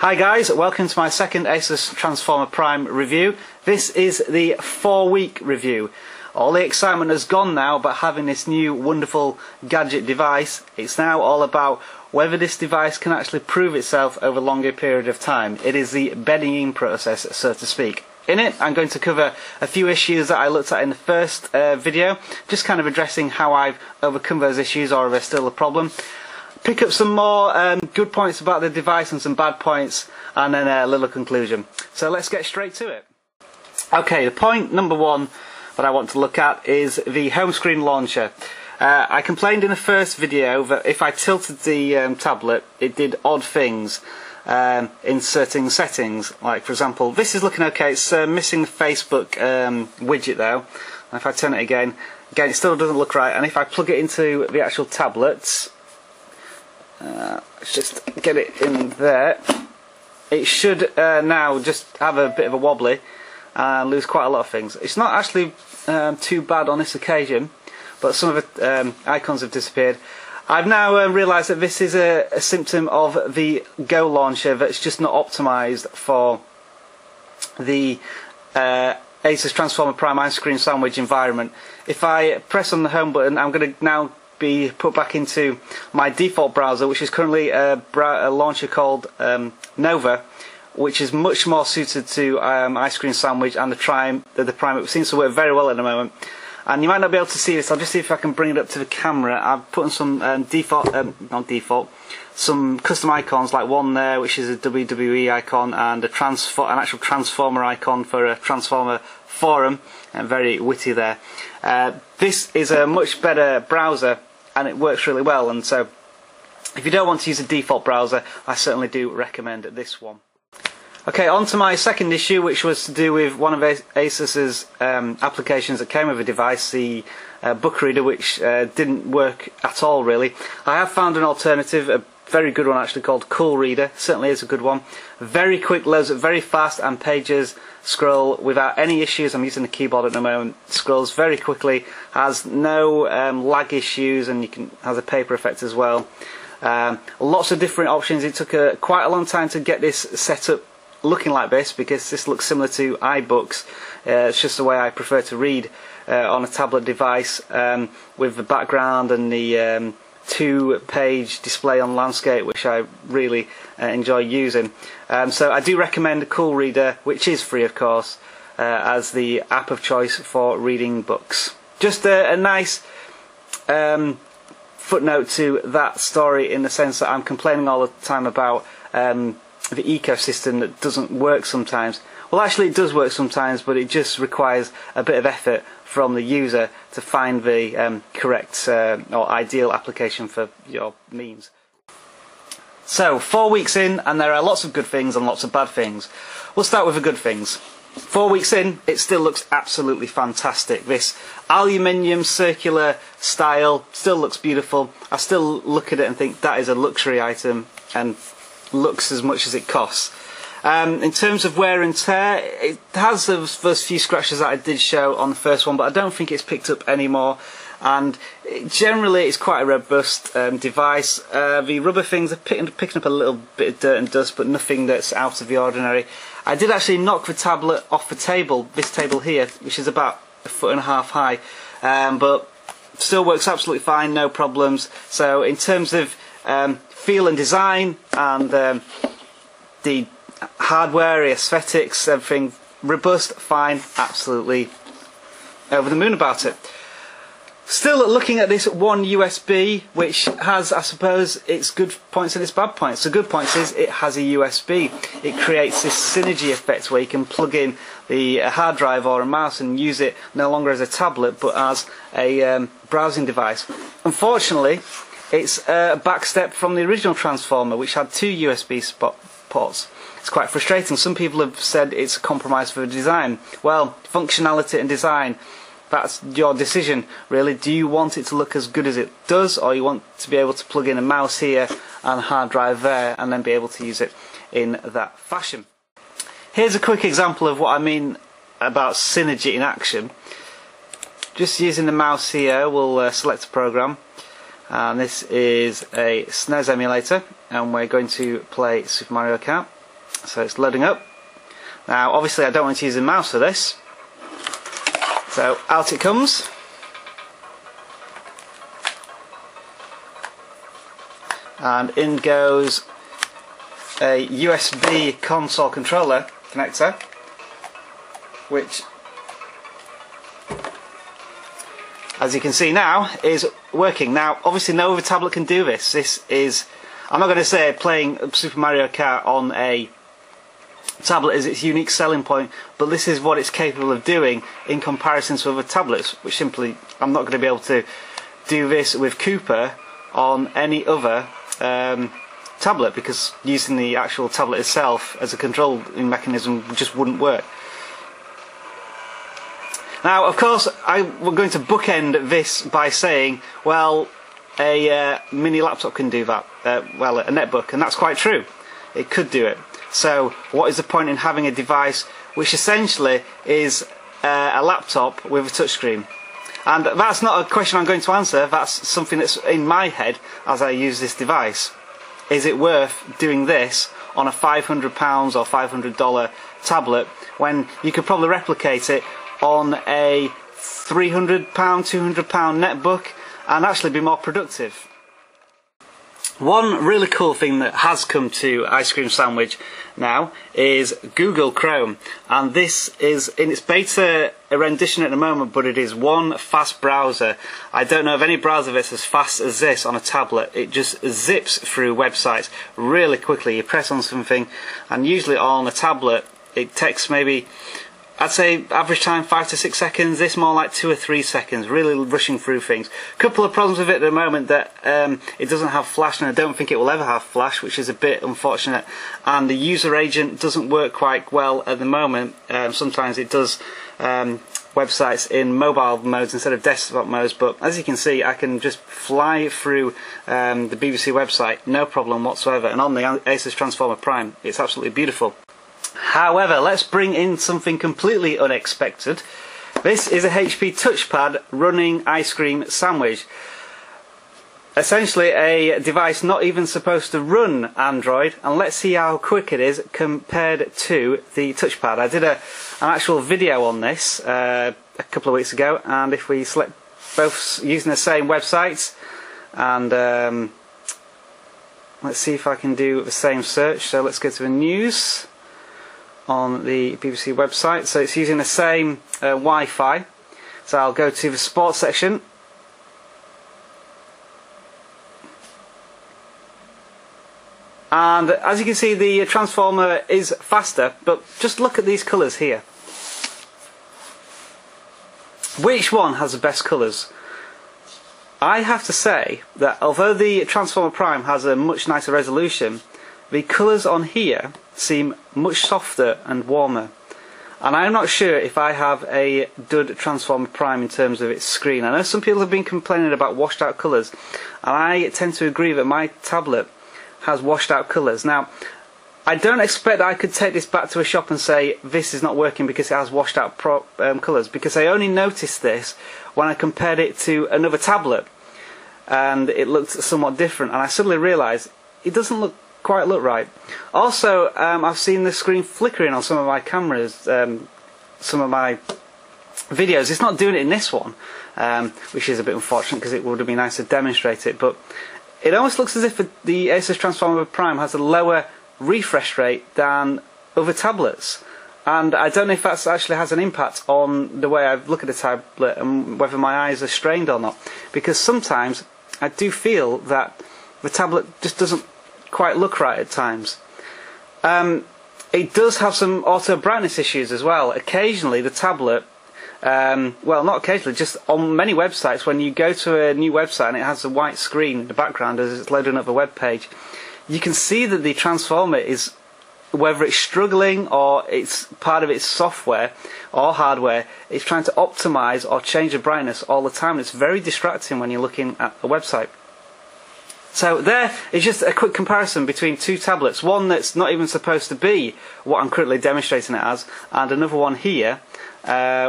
Hi guys, welcome to my second ASUS Transformer Prime review. This is the 4-week review. All the excitement has gone now about having this new wonderful gadget device. It's now all about whether this device can actually prove itself over a longer period of time. It is the bedding in process, so to speak. In it, I'm going to cover a few issues that I looked at in the first video, just kind of addressing how I've overcome those issues, or if there's still a problem. Pick up some more good points about the device and some bad points, and then a little conclusion. So let's get straight to it. Okay, the point number one that I want to look at is the home screen launcher. I complained in the first video that if I tilted the tablet, it did odd things in certain settings. Like, for example, this is looking okay. It's missing the Facebook widget though. And if I turn it again, it still doesn't look right. And if I plug it into the actual tablets, let's just get it in there, it should now just have a bit of a wobbly and lose quite a lot of things. It's not actually too bad on this occasion, but some of the icons have disappeared. I've now realised that this is a symptom of the Go launcher that's just not optimised for the ASUS Transformer Prime ice cream sandwich environment. If I press on the home button, I'm going to now be put back into my default browser, which is currently a launcher called Nova, which is much more suited to ice cream sandwich and the Prime. It seems to work very well at the moment. And you might not be able to see this. I'll just see if I can bring it up to the camera. I've put in some some custom icons, like one there, which is a WWE icon, and an actual Transformer icon for a Transformer forum. Very witty there. This is a much better browser, and it works really well. And so, if you don't want to use a default browser, I certainly do recommend this one. Okay, on to my second issue, which was to do with one of ASUS's applications that came with the device, the book reader, which didn't work at all really. I have found an alternative, a very good one actually, called Cool Reader. Certainly is a good one. Very quick, loads up very fast, and pages scroll without any issues. I'm using the keyboard at the moment. Scrolls very quickly, has no lag issues, and has a paper effect as well. Lots of different options. It took quite a long time to get this set up looking like this, because this looks similar to iBooks. It's just the way I prefer to read on a tablet device, with the background and the 2-page display on landscape, which I really enjoy using. So I do recommend Cool Reader, which is free of course, as the app of choice for reading books. Just a nice footnote to that story, in the sense that I'm complaining all the time about the ecosystem that doesn't work sometimes. Well, actually it does work sometimes, but it just requires a bit of effort from the user to find the correct or ideal application for your means. So, 4 weeks in, and there are lots of good things and lots of bad things. We'll start with the good things. 4 weeks in, it still looks absolutely fantastic. This aluminium circular style still looks beautiful. I still look at it and think that is a luxury item, and looks as much as it costs. In terms of wear and tear, it has those few scratches that I did show on the first one, but I don't think it's picked up anymore. And generally, it's quite a robust device. The rubber things are picking up a little bit of dirt and dust, but nothing that's out of the ordinary. I did actually knock the tablet off the table, this table here, which is about 1.5 foot high, but still works absolutely fine, no problems. So in terms of feel and design, and the hardware, aesthetics, everything robust, fine, absolutely over the moon about it. Still looking at this one USB, which has, I suppose, its good points and its bad points. The good points is it has a USB. It creates this synergy effect where you can plug in the hard drive or a mouse and use it no longer as a tablet, but as a browsing device. Unfortunately, it's a backstep from the original Transformer, which had 2 USB ports. It's quite frustrating. Some people have said it's a compromise for the design. Well, functionality and design, that's your decision really. Do you want it to look as good as it does, or you want to be able to plug in a mouse here and a hard drive there and then be able to use it in that fashion? Here's a quick example of what I mean about synergy in action. Just using the mouse here, we'll select a program, and this is a SNES emulator, and we're going to play Super Mario Kart. So it's loading up. Now obviously I don't want to use a mouse for this, so out it comes. And in goes a USB console controller connector, which, as you can see now, is working. Now obviously no other tablet can do this. This is, I'm not going to say playing Super Mario Kart on a tablet is its unique selling point, but this is what it's capable of doing in comparison to other tablets, which simply, I'm not going to be able to do this with Cooper on any other tablet, because using the actual tablet itself as a controlling mechanism just wouldn't work. Now of course we're going to bookend this by saying, well, a mini laptop can do that, well, a netbook, and that's quite true, it could do it. So what is the point in having a device which essentially is a laptop with a touchscreen? And that's not a question I'm going to answer, that's something that's in my head as I use this device. Is it worth doing this on a £500 or $500 tablet when you could probably replicate it on a £300, £200 netbook and actually be more productive? One really cool thing that has come to Ice Cream Sandwich now is Google Chrome, and this is in its beta rendition at the moment, but it is one fast browser. I don't know of any browser that's as fast as this on a tablet. It just zips through websites really quickly. You press on something, and usually on a tablet it takes maybe, I'd say average time 5 to 6 seconds, this more like 2 or 3 seconds, really rushing through things. Couple of problems with it at the moment, that it doesn't have flash, and I don't think it will ever have flash, which is a bit unfortunate, and the user agent doesn't work quite well at the moment. Sometimes it does websites in mobile modes instead of desktop modes, but as you can see I can just fly through the BBC website, no problem whatsoever, and on the ASUS Transformer Prime it's absolutely beautiful. However, let's bring in something completely unexpected. This is a HP touchpad running Ice Cream Sandwich. Essentially a device not even supposed to run Android, and let's see how quick it is compared to the touchpad. I did an actual video on this a couple of weeks ago, and if we select both using the same websites, and let's see if I can do the same search. So let's go to the news on the BBC website. So it's using the same Wi-Fi. So I'll go to the sports section. And as you can see, the Transformer is faster, but just look at these colours here. Which one has the best colours? I have to say that although the Transformer Prime has a much nicer resolution, the colours on here seem much softer and warmer. And I'm not sure if I have a dud Transformer Prime in terms of its screen. I know some people have been complaining about washed out colours, and I tend to agree that my tablet has washed out colours. Now, I don't expect I could take this back to a shop and say this is not working because it has washed out colours, because I only noticed this when I compared it to another tablet and it looked somewhat different, and I suddenly realised it doesn't quite look right. Also, I've seen the screen flickering on some of my cameras, some of my videos. It's not doing it in this one, which is a bit unfortunate because it would have been nice to demonstrate it, but it almost looks as if the ASUS Transformer Prime has a lower refresh rate than other tablets, and I don't know if that actually has an impact on the way I look at the tablet and whether my eyes are strained or not, because sometimes I do feel that the tablet just doesn't quite look right at times. It does have some auto brightness issues as well. Occasionally the tablet, well, not occasionally, just on many websites, when you go to a new website and it has a white screen in the background as it's loading up the web page, you can see that the Transformer is, whether it's struggling or it's part of its software or hardware, it's trying to optimize or change the brightness all the time. It's very distracting when you're looking at a website. So there is just a quick comparison between two tablets, one that's not even supposed to be what I'm currently demonstrating it as, and another one here,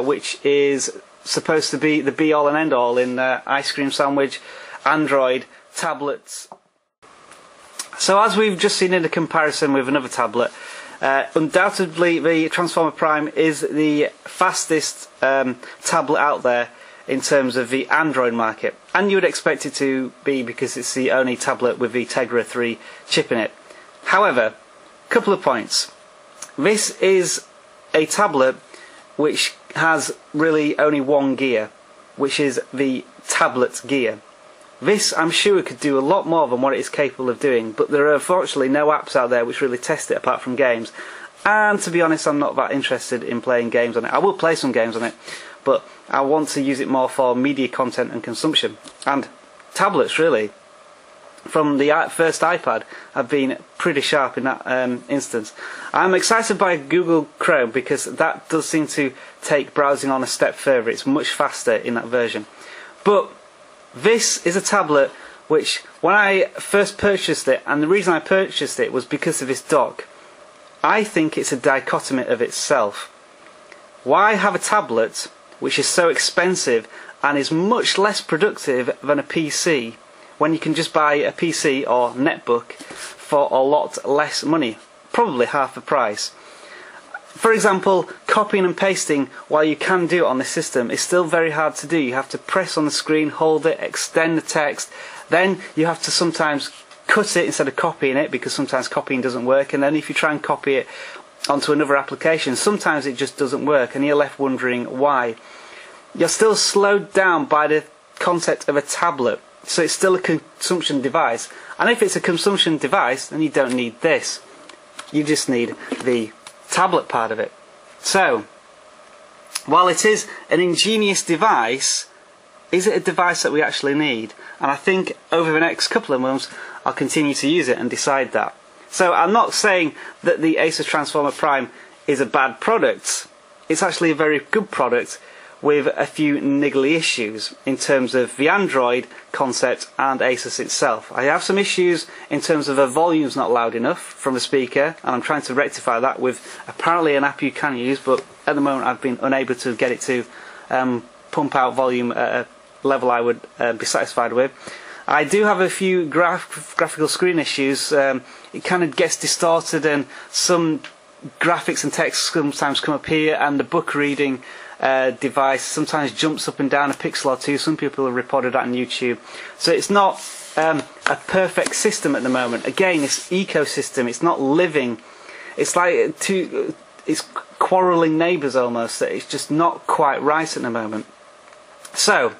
which is supposed to be the be-all and end-all in Ice Cream Sandwich Android tablets. So as we've just seen in the comparison with another tablet, Undoubtedly the Transformer Prime is the fastest tablet out there in terms of the Android market, and you would expect it to be because it's the only tablet with the Tegra 3 chip in it. However, a couple of points. This is a tablet which has really only one gear, which is the tablet gear. This, I'm sure, could do a lot more than what it is capable of doing, but there are unfortunately no apps out there which really test it apart from games. And to be honest, I'm not that interested in playing games on it. I will play some games on it, but I want to use it more for media content and consumption. And tablets, really, from the first iPad, have been pretty sharp in that instance. I'm excited by Google Chrome because that does seem to take browsing on a step further. It's much faster in that version. But this is a tablet which, when I first purchased it, and the reason I purchased it was because of this dock, I think it's a dichotomy of itself. Why have a tablet which is so expensive and is much less productive than a PC when you can just buy a PC or netbook for a lot less money, probably half the price? For example, copying and pasting, while you can do it on the system, is still very hard to do. You have to press on the screen, hold it, extend the text, then you have to sometimes cut it instead of copying it, because sometimes copying doesn't work, and then if you try and copy it onto another application, sometimes it just doesn't work and you're left wondering why. You're still slowed down by the concept of a tablet, so it's still a consumption device, and if it's a consumption device then you don't need this, you just need the tablet part of it. So while it is an ingenious device, is it a device that we actually need? And I think over the next couple of months I'll continue to use it and decide that. So I'm not saying that the ASUS Transformer Prime is a bad product. It's actually a very good product with a few niggly issues in terms of the Android concept and ASUS itself. I have some issues in terms of the volume's not loud enough from the speaker, and I'm trying to rectify that with apparently an app you can use, but at the moment I've been unable to get it to pump out volume at a level I would be satisfied with. I do have a few graphical screen issues. It kind of gets distorted and some graphics and text sometimes come up here, and the book reading device sometimes jumps up and down a pixel or two. Some people have reported that on YouTube. So it's not a perfect system at the moment. Again, this ecosystem, it's not living. It's like it's quarrelling neighbours almost. It's just not quite right at the moment. So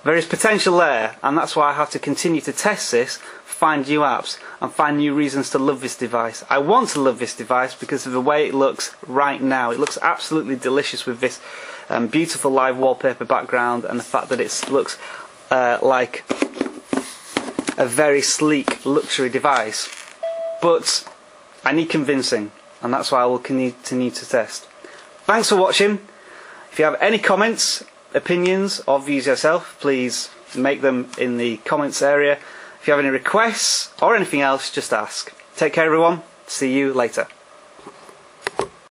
there is potential there, and that's why I have to continue to test this, find new apps and find new reasons to love this device. I want to love this device because of the way it looks right now. It looks absolutely delicious with this beautiful live wallpaper background, and the fact that it looks like a very sleek luxury device. But I need convincing, and that's why I will continue to test. Thanks for watching. If you have any comments, opinions or views yourself, please make them in the comments area. If you have any requests or anything else, just ask. Take care everyone, see you later.